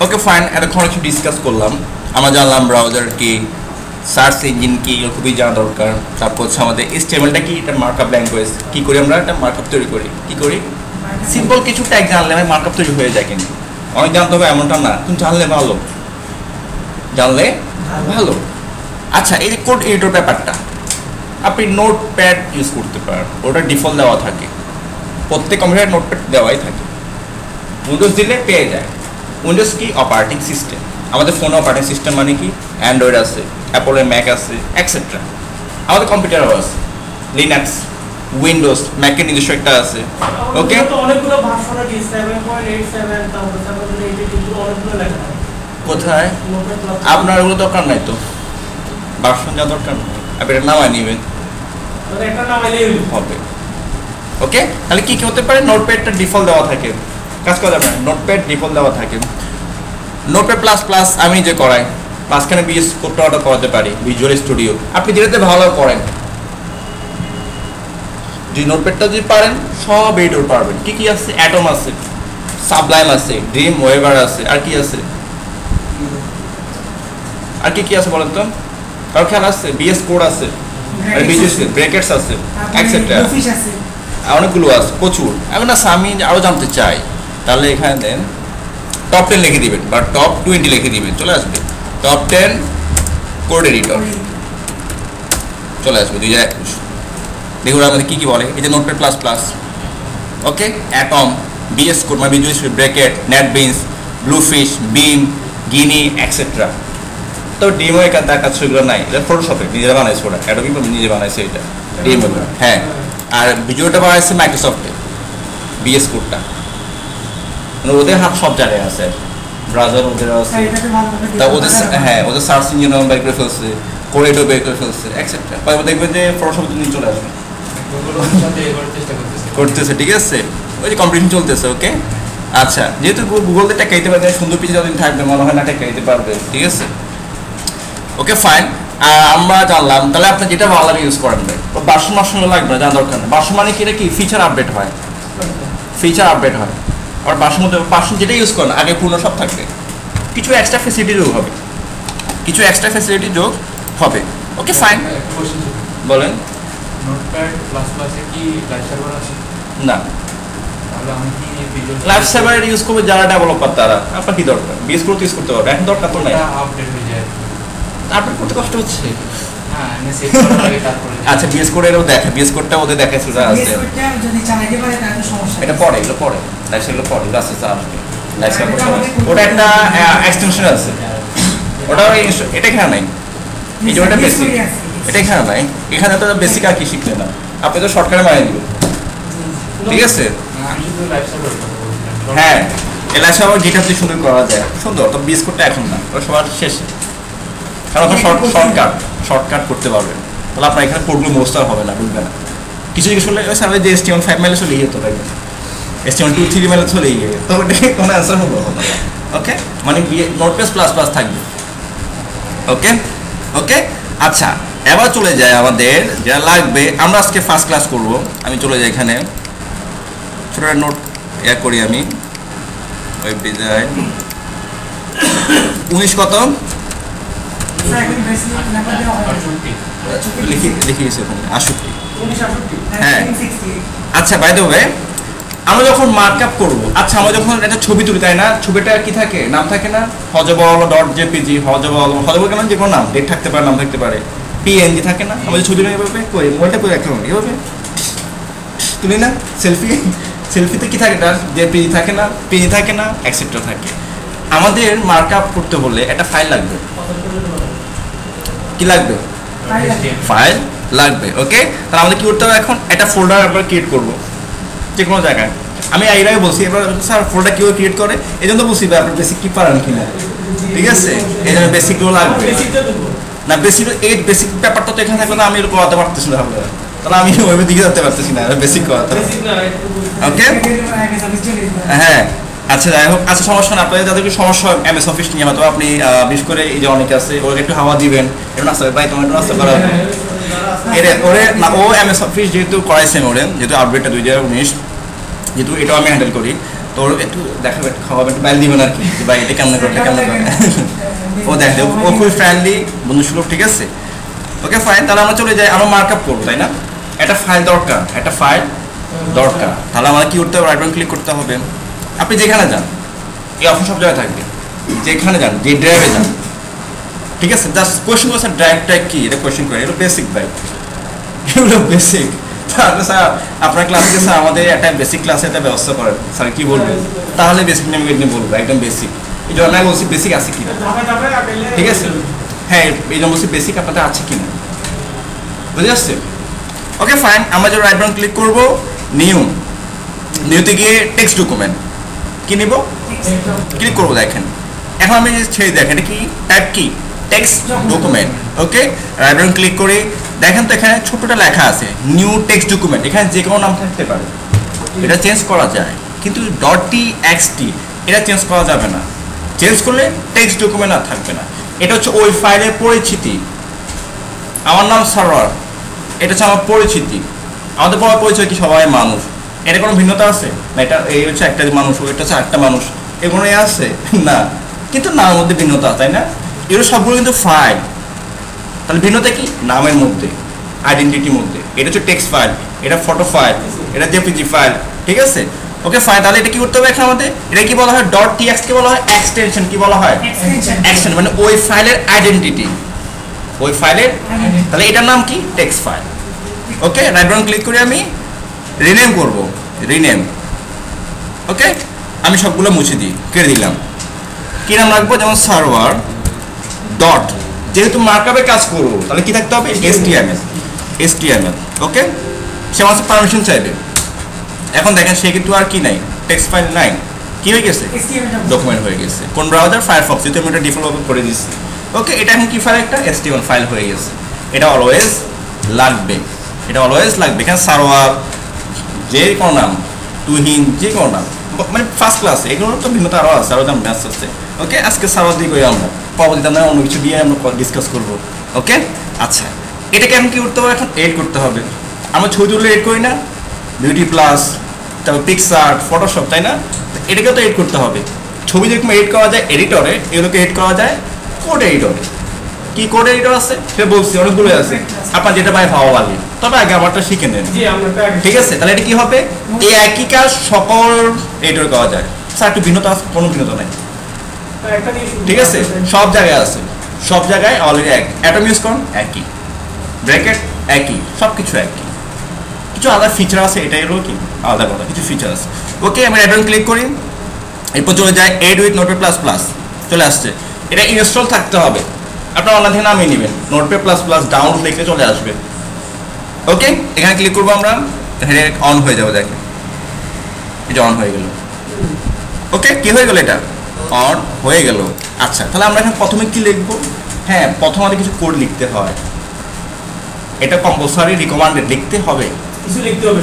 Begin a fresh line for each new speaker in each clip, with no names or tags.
Okay fine, এতক্ষণ কিছু discuss করলাম। আমরা জানলাম ব্রাউজার কি, সার্চ ইঞ্জিন কি, খুবই জানা দরকার। তারপর হচ্ছে আমাদের HTML-টা কি, এটা মার্কআপ ল্যাঙ্গুয়েজ। কী করি আমরা, একটা মার্কআপ তৈরি করি। কী করি, সিম্পল কিছু ট্যাগ জানলে আমি মার্কআপ তৈরি হয়ে যায়। কিন্তু অনেক জানতে হবে এমনটা না, তুমি জানলে ভালো, জানলে ভালো। আচ্ছা, এই যে কোড এডিটর ব্যাপারটা, আপনি নোটপ্যাড ইউজ করতে পারেন, ওটা ডিফল্ট দেওয়া থাকে, প্রত্যেক কম্পিউটার নোটপ্যাড দেওয়াই থাকে। উইন্ডোজ দিলে পেয়ে যায়। উইন্ডোজ কি, অপারেটিং সিস্টেম। আমাদের ফোনে অপারেটিং সিস্টেম মানে কি, অ্যান্ড্রয়েড আছে, অ্যাপলের ম্যাক আছে, এক্সেট্রা। আমাদের কম্পিউটারও আছে, লিনাক্স, উইন্ডোজ, ম্যাকের নিজস্ব একটা আছে। ওকে, কোথায় আপনার ওগুলো দরকার নাই তো, ভার্সন যা দরকার নেই, আপনি এটা নামায় নেবেন হবে। ওকে, তাহলে কি কি হতে পারে, নোটপ্যাডটা ডিফল্ট দেওয়া থাকে, কাজ করা যাবে না, নোটপ্যাড ডিফল্ট দেওয়া থাকে। নোটপ্যাড প্লাস প্লাস আমি যে করাই, মাঝখানে বিএস কোডটা অর্ডার করাতে পারি, ভিজুয়াল স্টুডিও। আপনি যেটাতে ভালো করেন, যদি নোটপ্যাডটা যদি পারেন, সব এডিটর পারবেন। কি কি আছে, অ্যাটম আছে, সাবলাইম আছে, ড্রিম ওয়েভার আছে, আর কি আছে, আর কি কি আছে বলেন তো, কারো খেয়াল আছে? বিএস কোড আছে, আর বিজেস ব্র্যাকেটস আছে, এক্সেট্রা, অনেকগুলো আছে, প্রচুর। এখন আছে, আমি আরও জানতে চাই, তাহলে এখানে দেন টপ 10 লিখে দিবেন বা টপ 20 লিখে দিবেন, চলে আসবে টপ 10 কোড এডিটর, চলে আসবে 2021। দেখুন আমাদের কী কী বলে, এই যে নোটপ্যাড প্লাস প্লাস, ওকে, অ্যাটম, বিএস কোড মানে বিজুয়াল ব্র্যাকেট, নেটবিনস, ব্লুফিশ, বিম, গিনি, এক্সেট্রা। তো ডিমো এখানে তার কাছে সেগুলো নাই, এটা ফটোশপে নিজেরা বানাইছে, ওরা অ্যাডোবি নিজে বানাইছে এটা ডিমো। হ্যাঁ, আর ভিডিওটা বানাইছে মাইক্রোসফটে, বিএস কোডটা, মানে ওদের হাত সব জায়গায় আছে, ব্রাউজার ওদের আছে, তা ওদের হ্যাঁ ওদের সার্চ ইঞ্জিন বের করে ফেলছে, কোডেও বের করে ফেলছে, এক্সেট্রা। পরে দেখবেন যে ফটোশপ নিয়ে চলে আসবে, করতেছে, ঠিক আছে, ওই যে কম্পিটিশন চলতেছে। ওকে, আচ্ছা, যেহেতু গুগলতে টেকাইতে পারবে, সুন্দর পিছিয়ে যতদিন থাকবে মনে হয় না টেকাইতে পারবে, ঠিক আছে। ওকে ফাইন, আমরা জানলাম। তাহলে আপনি যেটা ভালো লাগে ইউজ করেন, ভার্সন লাগবে না, জানা দরকার নেই। ভার্সন মানে কি, এটা কি ফিচার আপডেট হয়, ফিচার আপডেট হয়। আর ভার্সন মধ্যে ভার্সন যেটা ইউজ করেন আগে পুরনো সব থাকবে, কিছু এক্সট্রা ফ্যাসিলিটি যোগ হবে, কিছু এক্সট্রা ফ্যাসিলিটি যোগ হবে। ওকে ফাইন, বলেন।
নোটপ্যাড প্লাস প্লাসে কি লাইভ সার্ভার আছে?
না,
তাহলে আমি কি
লাইভ সার্ভার ইউজ করবে যারা ডেভেলপার, তারা। আপনার কি দরকার, বিএস কোড ইউজ করতে পারবে, এখন দরকার তো নাই,
আপডেট হয়ে যায়,
আপডেট করতে কষ্ট হচ্ছে।
হ্যাঁ, আমি সেভ করার আগে তারপরে
আচ্ছা, বিএস কোডেরও দেখে, বিএস কোডটা ওদের দেখাইছে যা আছে, এটা পরে, এগুলো পরে, লাইভ সার্ভার পরে, এগুলো আছে যা আসবে লাইভ সার্ভার। ওটা একটা এক্সটেনশন আছে, ওটা এটা এখানে নাই, এই যে ওটা বেসিক, এটা এখানে নাই। এখানে তো বেসিক আর কি শিখলে না, আপনি তো শর্টকাটে মারিয়ে দিবেন, ঠিক আছে।
আমি শুধু লাইভ সার্ভার
হ্যাঁ, লাইভ সার্ভার গিটহাব দিয়ে সুন্দর করা যায়, সুন্দর। তো বিএস কোডটা এখন না, ওটা সবার শেষে, কারণ ওটা শর্টকাট করতে পারবেন। তাহলে আপনার এখানে কোডগুলো মোস্ট হবে না, বুঝবে না। কিছু জিজ্ঞেস করলে ওই স্যার যে HTML5 মাইলে চলে গিয়ে তো পাইবেন, HTML2-3 মাইলে চলে গিয়ে, তো ওটা কোনো অ্যান্সার হলো। ওকে, মানে নোটপ্যাড প্লাস প্লাস থাকবে। ওকে ওকে, আচ্ছা, এবার চলে যায় আমাদের যা লাগবে। আমরা আজকে ফার্স্ট ক্লাস করব, আমি চলে যাই এখানে, ছোটো নোট করি আমি, ওয়েব ডিজাইন 19 কত লিখে গেছি ওখানে 68। হ্যাঁ, আচ্ছা, বাই দ্য ওয়ে, আমরা যখন মার্কআপ করবো, আচ্ছা আমরা যখন একটা ছবি তুলি, তাই না, ছবিটা কি থাকে, নাম থাকে না, হজবল .jpg, হজবল কেন, যে কোনো নাম, ডেট থাকতে পারে, নাম থাকতে পারে, PNG থাকে না। আমাদের ছবিটা এভাবে কই, মোবাইলটা করে রাখতে হবে, এভাবে তুলি না, সেলফিতে কি থাকে, তার jpg থাকে না, PNG থাকে না, এক্সেট্রা থাকে। আমাদের মার্কআপ করতে হলে একটা ফাইল লাগবে, কি লাগবে, ফাইল লাগবে। ওকে, তাহলে আমাদের কি করতে হবে, এখন একটা ফোল্ডার আমরা ক্রিয়েট করবো যে কোনো জায়গায়। আমি এর আগে বলছি, এবার স্যার ফোল্ডার কীভাবে ক্রিয়েট করে, এই জন্য বলছি আপনার বেসিক কি পারেন কিনা, ঠিক আছে, এই জন্য বেসিকগুলো লাগবে না। বেসিক ব্যাপারটা তো এখানে থাকলে না, আমি করাতে পারতেছি না, তাহলে আমি ওইভাবে দিকে যেতে পারতেছি না, বেসিক করাতে। ওকে, হ্যাঁ, আচ্ছা, যাই হোক, আচ্ছা, সমস্যা না, আপনাদের যাদের সমস্যা হয় MS অফিস নিয়ে, হয়তো আপনি বিশেষ করে এই যে অনেকে আছে, ওকে একটু হাওয়া দিবেন, একটু নাস্তা ভাই, তোমার একটু নাস্তা করা ওরে না, ও MS অফিস যেহেতু করাইছে ওরে, যেহেতু আপডেটটা 2019, যেহেতু এটাও আমি হ্যান্ডেল করি, তোর একটু দেখাবে, একটু খাওয়াবে, একটু বাইল দিবেন আর কি, যে ভাই এটা কেমন করে কেমন করে। ও দেখ ও খুবই ফ্রেন্ডলি, বন্ধু সুলভ, ঠিক আছে। ওকে ফাইন, তাহলে আমরা চলে যাই, আমরা মার্ক আপ করবো, তাই না? একটা ফাইল দরকার, একটা ফাইল দরকার, তাহলে আমাদের কি করতে হবে? রাইট বাটন ক্লিক করতে হবে। আপনি যেখানে যান, এই অপশন সব জায়গায় থাকবে, যেখানে যান, যে ড্রাইভে যান, ঠিক আছে। জাস্ট কোয়েশ্চেন করছে ড্রাইভটা কি, এটা কোয়েশ্চেন করে, এগুলো বেসিক ভাই, এগুলো বেসিক। তাহলে স্যার আপনার ক্লাসে স্যার আমাদের একটা বেসিক ক্লাসে একটা ব্যবস্থা করেন, স্যার কি বলবেন? তাহলে বেসিক নেমে নিয়ে বলবো, একদম বেসিক। এই জন্য আমি বলছি বেসিক আছে কিনা, ঠিক আছে। হ্যাঁ, এই জন্য বলছি বেসিক আপনাদের আছে কিনা, বুঝে আসছে? ওকে ফাইন, আমরা যে রাইট বাটন ক্লিক করবো, নিউতে গিয়ে টেক্সট ডকুমেন্ট কি নিব, ক্লিক করবো। দেখেন এখন আমি ছেড়ে দেখেন এটা কি টাইপ, কি টেক্সট ডকুমেন্ট। ওকে, রাইট বাটন ক্লিক করে দেখেন তো এখানে ছোটটা লেখা আছে নিউ টেক্সট ডকুমেন্ট, এখানে যে কোনো নাম থাকতে পারে, এটা চেঞ্জ করা যায়, কিন্তু .txt এটা চেঞ্জ করা যাবে না। চেঞ্জ করলে টেক্সট ডকুমেন্ট আর থাকবে না। এটা হচ্ছে ওই ফাইলের পরিচিতি। আমার নাম সারোয়ার, এটা হচ্ছে আমার পরিচিতি। আমাদের পড়ার পরিচয় কি সবাই মানুষ, এটা কোনো ভিন্নতা আছে না? এটা এই হচ্ছে একটা মানুষ, ওইটা হচ্ছে একটা মানুষ, এগুলো আছে না, কিন্তু নামের মধ্যে ভিন্নতা, তাই না? এগুলো সবগুলো কিন্তু ফাইল, তাহলে ভিন্নতা কি? নামের মধ্যে, আইডেন্টিটির মধ্যে। এটা হচ্ছে টেক্সট ফাইল, এটা ফটো ফাইল, এটা জেপিজি ফাইল, ঠিক আছে। ওকে ফাইল, তাহলে এটা কি করতে হবে এখন আমাদের? এটা কি বলা হয়? .txt কে বলা হয় এক্সটেনশন, কি বলা হয়? এক্সটেনশন, মানে ওই ফাইলের আইডেন্টিটি, ওই ফাইলের, তাহলে এটার নাম কি? Text file. Okay, right button click করে আমি রিনেম করব, রিনেম। ওকে, আমি সবগুলো মুছে দিই, কেটে দিলাম। কি নাম রাখবো? যেমন সার্ভার ডট, যেহেতু মার্কআপে কাজ করবো তাহলে কি থাকতে হবে? HTML। ওকে, সে আমার পারমিশন চাইবে। এখন দেখেন সে কিন্তু আর কি নাই, টেক্সট ফাইল নাই, কি হয়ে গেছে? ডকুমেন্ট হয়ে গেছে। কোন ব্রাউজার? ফায়ারফক্স, যেহেতু আমি এটা ডিফল্ট করে দিচ্ছি। ওকে, এটা এখন কি ফাইল? একটা HTML ফাইল হয়ে গেছে। এটা অলওয়েজ লাগবে, এটা অলওয়েজ লাগবে। এখানে সার্ভার, যে কোনো নাম, তুহিন, যে কোনো নাম, মানে ফার্স্ট ক্লাস, এগুলোর তো ভিন্নতা আরও আছে, আরও দাম ম্যাথ আছে। ওকে, আজকে সার্ভার দিয়ে করি আমরা, পরবর্তীতে আমরা অন্য কিছু দিয়ে আমরা ডিসকাস করবো। ওকে, আচ্ছা, এটাকে এখন কি করতে হবে? এখন এড করতে হবে। আমরা ছবি তুলে এড করি না, বিউটি প্লাস, তারপর পিকচার, ফটোশপ, তাই না? এটাকেও তো এড করতে হবে। ছবি যেরকম এড করা যায় এডিটরে, এগুলোকে এড করা যায় কোড এডিটরে। কি কোড এডিটর আছে সে বলছি, অনেকগুলো আছে, আপনার যেটা ভাই ভালো লাগে, তবে আগে আমারটা শিখে নেন, ঠিক আছে? তাহলে এটা কি হবে? এই একই কাজ সকল এডিটর করা যায়। স্যার একটু ভিন্নতা আছে? কোনো ভিন্নতা নাই, ঠিক আছে, সব জায়গায় আছে, সব জায়গায় অলরেডি এক। অ্যাটম ইউজ করুন একই, ব্র্যাকেট একই, সব কিছু একই, কিছু আলাদা ফিচার আছে, এটাই হলো কি আলাদা কথা, কিছু ফিচার আছে। ওকে, আমি অ্যাড ক্লিক করি, এরপর চলে যায় edit with Notepad plus plus, চলে আসছে। এটা ইনস্টল থাকতে হবে, আপনার অনলাইন থেকে নামিয়ে নেবেন, নোটপ্যাড প্লাস প্লাস ডাউনলোড লিখে চলে আসবে। ওকে, এখানে ক্লিক করবো আমরা, অন হয়ে যাবে, দেখেন এটা অন হয়ে গেল। ওকে, কি হয়ে গেল? এটা অন হয়ে গেল। আচ্ছা, তাহলে আমরা এখানে প্রথমে কি লিখবো? হ্যাঁ, প্রথমে আমাদের কিছু কোড লিখতে হয়, এটা কম্পালসারি, রিকমান্ডেড, লিখতে হবে,
কিছু লিখতে হবে,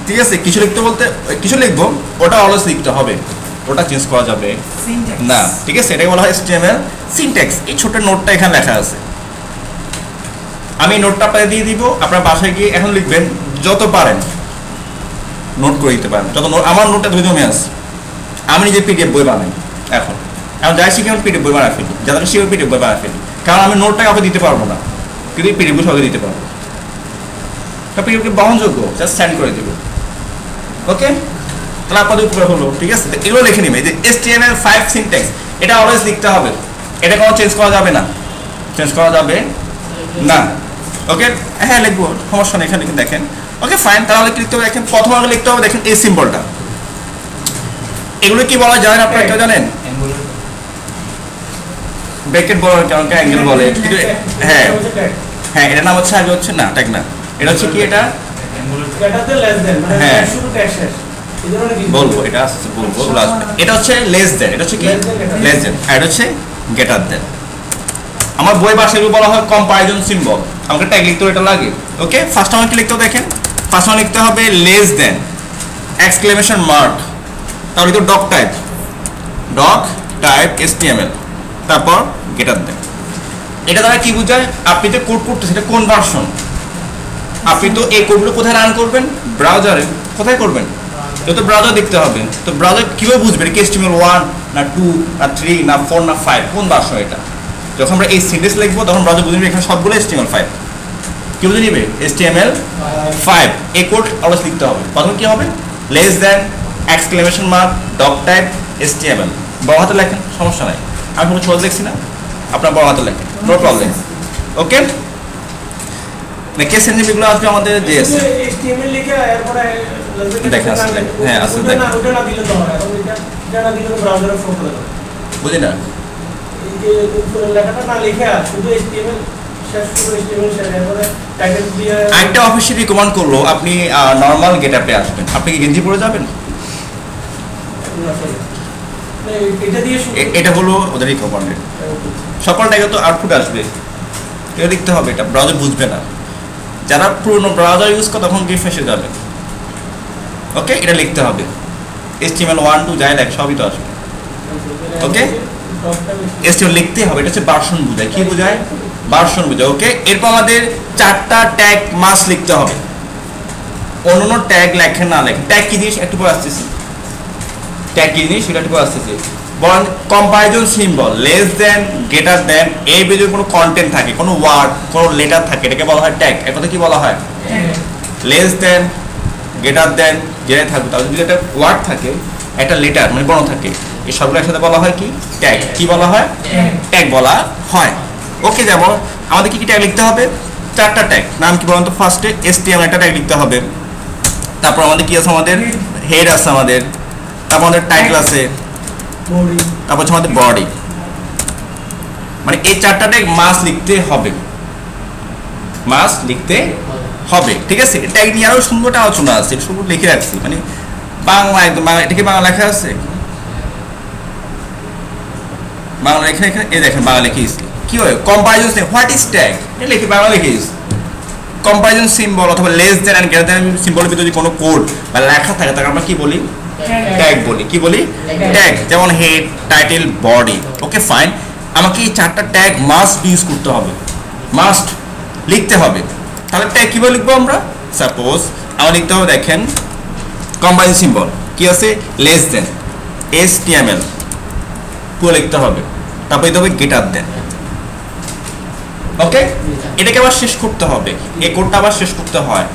ঠিক আছে। কিছু লিখতে বলতে কিছু লিখবো, ওটা অলওয়েজ লিখতে হবে, ওটা চেঞ্জ করা যাবে না, ঠিক আছে। এটাকে বলা হয় HTML সিনট্যাক্স। এই ছোট নোটটা এখানে লেখা আছে, আমি নোটটা আপনাকে দিয়ে দিব, আপনার বাসায় গিয়ে এখন লিখবেন, যত পারেন নোট করে দিতে পারেন, যত আমার নোটটা ধরে জমে আছে। আমি নিজে PDF বই বানাই, এখন যাই শিখে আমি PDF বই বানাই ফেলি, যাদের শিখে PDF বই বানাই ফেলি, কারণ আমি নোটটা কাউকে দিতে পারবো না, কিন্তু PDF বই সবাইকে দিতে পারবো, PDF বহনযোগ্য, জাস্ট সেন্ড করে দেবো। ওকে, তাহলে আপনাদের উপরে হলো, ঠিক আছে। এগুলো লিখে নিবে, যে HTML5 সিনট্যাক্স, এটা অলওয়েজ লিখতে হবে, এটা কোনো চেঞ্জ করা যাবে না, চেঞ্জ করা যাবে না। ওকে, হ্যাঁ লিখবো, সমস্যা নেই, এখানে দেখেন। ওকে ফাইন, তাহলে লিখতে হবে, দেখেন প্রথম আগে লিখতে হবে, দেখেন এই সিম্বলটা, এগুলো কি বলা জানেন আপনারা? কেউ জানেন? ব্র্যাকেট বলে, কারণ অ্যাঙ্গেল বলে, কিন্তু হ্যাঁ হ্যাঁ, এটার নাম হচ্ছে, আগে হচ্ছে না ট্যাগ না, এটা হচ্ছে কি? এটা হ্যাঁ বলবো, এটা আসছে বলবো, এটা হচ্ছে লেস দেন, এটা হচ্ছে কি? Less than. আর এটা হচ্ছে গ্রেটার দেন। আমার বই ভাষায় বলা হয় কম্পারিজন সিম্বল, আমাকে ট্যাগ লিখতে এটা লাগে। ওকে, ফার্স্ট আমাকে লিখতে হবে, দেখেন ফার্স্ট আমার লিখতে হবে লেস দেন এক্সক্লেমেশন মার্ক, তাহলে তো ডক টাইপ HTML, তারপর গ্রেটার দেন। এটা দ্বারা কি বোঝায়? আপনি যে কোড করতেছেন এটা কোন ভার্সন, আপনি তো এই কোডগুলো কোথায় রান করবেন? ব্রাউজারে। কোথায় করবেন? তো ব্রাউজার দেখতে হবে। তো ব্রাউজার কীভাবে বুঝবে এটা কি HTML 1 না 2 না 3 না 4 না 5 কোন ভার্সন এটা? যখন আমরা এই সিনটেক্স লিখবো তখন ব্রাউজার বুঝে নেবে এখানে সবগুলো HTML5। কি বুঝে নিবে? HTML5 এই কোড অলওয়েজ লিখতে হবে। প্রথমে কি হবে? Less than exclamation mark doctype HTML বড় হাতে লেখেন, সমস্যা নাই। আমি কোনো ছোট লিখছি না, আপনার বড় হাতে লেখেন, নো প্রবলেম। ওকে, কেস সেন্সিটিভগুলো আসবে আমাদের JS
HTML লিখে এরপরে
দেখেন আসলে হ্যাঁ আসলে দেখেন
ওটা না দিলে তো হয়, এটা না দিলে তো ব্রাউজারে ফোন করে দেবে।
বুঝি না
এই যে উপরে লেখাটা না লিখে শুধু HTML শেষ করে HTML শেষ এরপরে টাইটেল দিয়ে
একটা অফিসে রিকমেন্ড করলো আপনি নরমাল গেটআপে আসবেন, আপনি কি গেঞ্জি পরে যাবেন?
এটা দিয়ে
এটা হলো ওদের রিকমেন্ডেড। সকল টাইপে তো আউটপুট আসবে, এটা লিখতে হবে, এটা ব্রাউজার বুঝবে না। যারা পুরনো ব্রাউজার ইউজ করে তখন গিয়ে ফেসে যাবে। ওকে, এটা লিখতে হবে HTML 1 2 যাই লেখ সবই তো আসবে। ওকে, HTML লিখতে হবে, এটা হচ্ছে ভার্সন বোঝায়। কি বোঝায়? ভার্সন বোঝায়। ওকে, এরপর আমাদের 4টা ট্যাগ মাস্ট লিখতে হবে। অন্য ট্যাগ লেখেন না লেখেন। ট্যাগ কি জিনিস একটু পরে আসতেছি, ট্যাগ কি জিনিস সেটা একটু পরে আসতেছি। বলেন comparison symbol less than greater than এই ভিতরে কোনো কন্টেন্ট থাকে, কোনো ওয়ার্ড কোনো লেটার থাকে, এটাকে বলা হয় ট্যাগ। এর কথা কি বলা হয়? লেস দেন গ্রেটার দেন যেটা থাকবে, তাহলে যদি একটা ওয়ার্ড থাকে একটা লেটার মানে বর্ণ থাকে, এই সবগুলো একসাথে বলা হয় কি? ট্যাগ। কি বলা হয়? ট্যাগ বলা হয়। ওকে, যেমন আমাদের কি কি ট্যাগ লিখতে হবে? 4টা ট্যাগ। নাম কি বলুন তো? ফার্স্টে HTML একটা ট্যাগ লিখতে হবে, তারপর আমাদের কি আছে? আমাদের হেড আছে, আমাদের তারপর আমাদের টাইটেল আছে, তারপর হচ্ছে আমাদের বডি। মানে এই 4টা ট্যাগ মাস্ট লিখতে হবে, মাস্ট লিখতে হবে। ঠিক আছে, ট্যাগ নিয়ে আরো সুন্দরটা আলোচনা আছে, সুন্দর লিখে রাখছি। মানে বাংলা একদম বাংলা, এটা কি বাংলা লেখা আছে? বাংলা এখানে এখানে এই দেখেন বাংলা লিখেছি। কি হয়? কম্পারিজন হোয়াট ইজ ট্যাগ, এটা লিখে বাংলা লিখেছি। কম্পারিজন সিম্বল অথবা less than and greater than সিম্বলের ভিতরে যদি কোনো কোড বা লেখা থাকে তাকে আমরা কি বলি? ট্যাগ বলি। কি বলি? ট্যাগ। যেমন head title body. Okay fine, আমাকে এই 4টা ট্যাগ মাস্ট ইউজ করতে হবে, মাস্ট লিখতে হবে। তাহলে ট্যাগ কিভাবে লিখবো আমরা? সাপোজ আমার লিখতে হবে, দেখেন কম্পারিজন সিম্বল কি আছে? লেস দেন HTML পুরো লিখতে হবে, তারপর দিতে হবে গ্রেটার দেন। ওকে, এটাকে আবার শেষ করতে হবে, এই কোডটা আবার শেষ করতে হয়।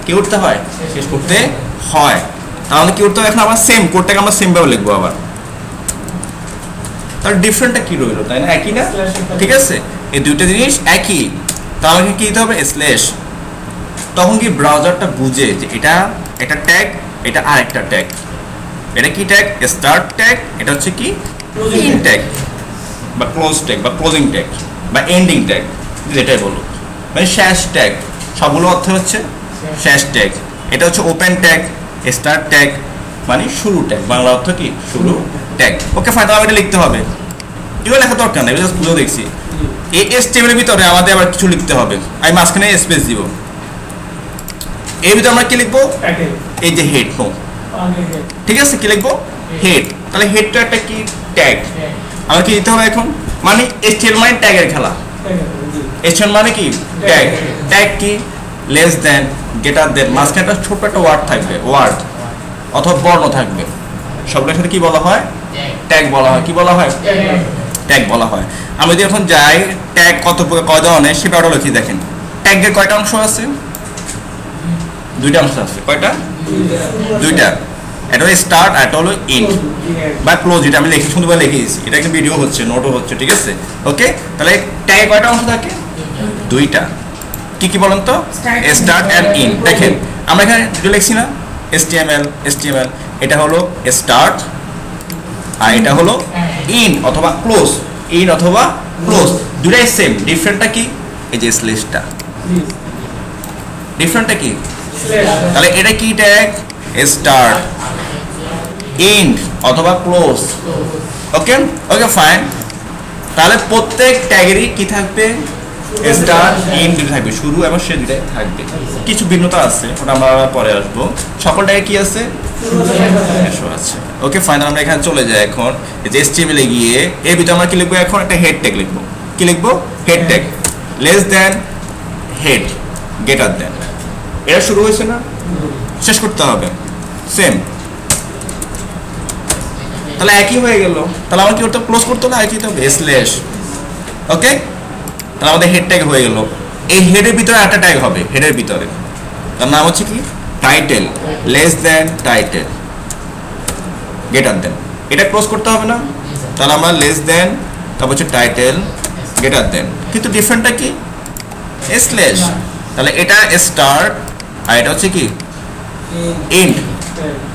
কি করতে হয়? শেষ করতে হয়। তাহলে কি করতে হবে? এখন আবার সেম কোডটাকে আমরা সেম ভাবে লিখবো আবার। তাহলে ডিফারেন্টটা কি রইলো, তাই না? একই না? ঠিক আছে, এই দুইটা জিনিস একই। তাহলে কি দিতে হবে? স্ল্যাশ। তখন কি ব্রাউজারটা বুঝে যে এটা একটা ট্যাগ, এটা আরেকটা ট্যাগ। এটা কি ট্যাগ? Start tag. এটা হচ্ছে কি? ইন ট্যাগ বা ক্লোজ ট্যাগ বা ক্লোজিং ট্যাগ বা এন্ডিং ট্যাগ, যেটাই বলো। মানে শেষ ট্যাগ, সবগুলো অর্থ হচ্ছে শেষ ট্যাগ। এটা হচ্ছে ওপেন ট্যাগ, স্টার্ট ট্যাগ মানে শুরু ট্যাগ, বাংলা অর্থ কি? শুরু ট্যাগ। ওকে ফাইন, তাহলে এটা লিখতে হবে। এগুলো লেখা দরকার নেই, জাস্ট বুঝে দেখছি। এই HTML এর ভিতরে আমাদের আবার কিছু লিখতে হবে, আমি মাঝখানে স্পেস দিব। এর ভিতরে আমরা কি লিখবো? এই যে হেড। নো, ঠিক আছে, কি লিখবো? হেড। তাহলে হেডটা একটা কি? ট্যাগ। আমার কি দিতে হবে এখন? মানে HTML মানে ট্যাগের খেলা। HTML মানে কি? ট্যাগ। ট্যাগ কি? লেস দেন গ্রেটার দেন, মাঝখানে একটা ছোট একটা ওয়ার্ড থাকবে, ওয়ার্ড অথবা বর্ণ থাকবে, সবগুলোর সাথে কি বলা হয়? ট্যাগ বলা হয়। কি বলা হয়? ট্যাগ বলা হয়। আমি যদি এখন যাই ট্যাগ কত প্রকার কয় ধরনের সে ব্যাপারটা লিখি। দেখেন ট্যাগের কয়টা অংশ আছে? 2টা অংশ আছে। কয়টা? 2টা। এটা হলো স্টার্ট আর এটা হলো এন্ড বা ক্লোজ। এটা আমি লিখে সুন্দরভাবে লিখে দিয়েছি, এটা একটা ভিডিও হচ্ছে, নোটও হচ্ছে। ঠিক আছে, ওকে। তাহলে ট্যাগে কয়টা অংশ থাকে? 2টা। কি কি বলেন তো? Start end end. দেখেন আমরা এখানে দুটো লিখছি না? HTML এটা হলো স্টার্ট আর এটা হলো ইন অথবা ক্লোজ। ইন অথবা ক্লোজ দুটাই সেম, ডিফারেন্টটা কি? এই যে স্ল্যাশটা। ডিফারেন্টটা কি? তাহলে এটা কি ট্যাগ? স্টার্ট, এন্ড অথবা ক্লোজ। ওকে ওকে ফাইন। তাহলে প্রত্যেক ট্যাগেরই কি থাকবে? স্টার্ট এন্ড দুটো থাকবে, শুরু এবং শেষ দুটাই থাকবে। কিছু ভিন্নতা আছে, ওটা আমরা পরে আসবো। সকল ট্যাগে কি আছে? আছে। ওকে ফাইনাল, আমরা এখানে চলে যাই এখন এই যে HTML এ গিয়ে এর ভিতরে আমরা কি লিখবো? এখন একটা হেড ট্যাগ লিখবো। কি লিখবো? Head tag. Less than head greater than. এটা শুরু হয়েছে না? শেষ করতে হবে। সেম, তাহলে একই হয়ে গেল। তাহলে আমার কি করতে ক্লোজ করতে হলো একই তো স্ল্যাশ। ওকে, তাহলে আমাদের হেড ট্যাগ হয়ে গেল। এই হেডের ভিতরে একটা ট্যাগ হবে, হেডের ভিতরে তার নাম হচ্ছে কি title, less than title, greater than. এটা ক্লোজ করতে হবে না, তাহলে আমরা লেস দেন, তারপর হচ্ছে টাইটেল, গ্রেটার দেন, কিন্তু ডিফারেন্টটা কি স্ল্যাশ। তাহলে এটা স্টার্ট আর এটা হচ্ছে কি এন্ড।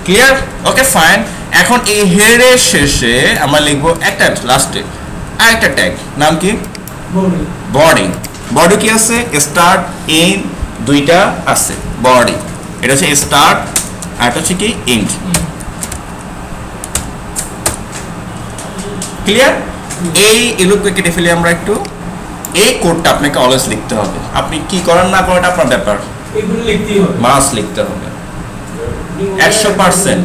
ক্লিয়ার? Okay fine. এখন এই হেডের শেষে আমরা লিখবো একটা লাস্টে আরেকটা ট্যাগ, নাম কি বডি। বডি কি আছে স্টার্ট এন্ড দুইটা আছে বডি, এটা হচ্ছে স্টার্ট আর এটা হচ্ছে কি এন্ড। ক্লিয়ার? এই এগুলোকে কেটে ফেলে আমরা একটু। এই কোডটা আপনাকে অলওয়েজ লিখতে হবে, আপনি কি করেন না করেন আপনার ব্যাপার,
এগুলো লিখতেই হবে,
মাস লিখতে হবে 100%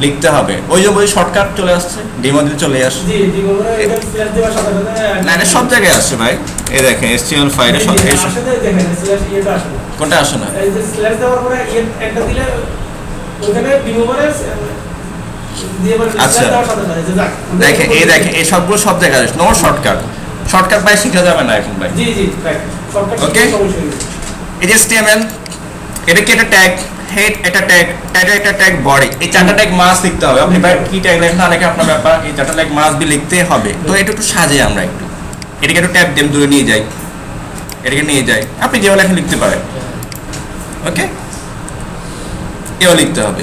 লিখতে হবে। ওই যে বই শর্টকাট চলে আসছে, ডিমো দিতে চলে আসছে।
জি জি বলে এটা স্ল্যাশ দেওয়ার সাথে সাথে
না এটা সব জায়গায় আসে ভাই, এই দেখেন HTML ফাইলে সব
আসলে দেখেন স্ল্যাশ এটা আসে না,
কোনটা আসে না?
এই যে স্ল্যাশ দেওয়ার পরে একটা দিলে ওখানে ডিমো করে দিয়ে বলে
আচ্ছা।
স্ল্যাশ দেওয়ার সাথে সাথে যাক
দেখেন এই সবগুলো সব জায়গায় আসে, নো শর্টকাট। শর্টকাট ভাই শিখা যাবে না এখন ভাই।
জি জি রাইট শর্টকাট
Okay?
সমস্যা নেই।
এই যে HTML, এটা কি একটা ট্যাগ, হেড একটা ট্যাগ, টাইটেল একটা ট্যাগ, বডি, এই চারটা ট্যাগ মাস লিখতে হবে। আপনি ভাই কি ট্যাগ লেখেন না লেখেন আপনার ব্যাপার, এই চারটা ট্যাগ মাস বি লিখতে হবে। তো এটা একটু সাজে আমরা একটু এটাকে একটু ট্যাব দিয়ে দূরে নিয়ে যাই, এটাকে নিয়ে যাই, আপনি যেভাবে লেখেন লিখতে পারেন। ওকে, এও লিখতে হবে।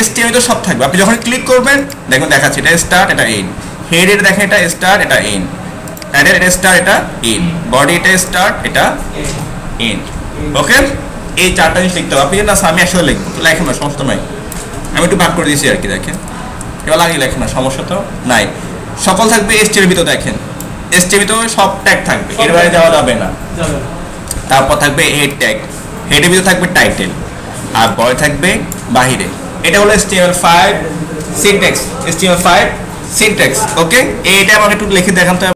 HTML তো সব থাকবে, আপনি যখন ক্লিক করবেন দেখুন দেখাচ্ছে এটা স্টার্ট এটা এন্ড, হেড এটা দেখেন এটা স্টার্ট এটা এন্ড, টাইটেল এটা স্টার্ট এটা এন্ড, বডি এটা স্টার্ট এটা এন্ড। ওকে, এই চারটা জিনিস লিখতে হবে। আপনি না আমি আসলে লিখবো, লেখেন না সমস্যা নাই, আমি একটু ভাগ করে দিয়েছি আর কি। দেখেন এবার লাগিয়ে লেখেন না, সমস্যা তো নাই। সকল থাকবে HTML ভিতরে, দেখেন HTML ভিতরে সব ট্যাগ থাকবে, এর বাইরে দেওয়া যাবে না।
যাবে
তারপর থাকবে হেড ট্যাগ, হেডের ভিতরে থাকবে টাইটেল, আর বডি থাকবে বাহিরে। এটা হলো HTML5 সিনট্যাক্স, HTML5 সিনট্যাক্স। ওকে, এইটা আমাকে একটু লিখে দেখান তো।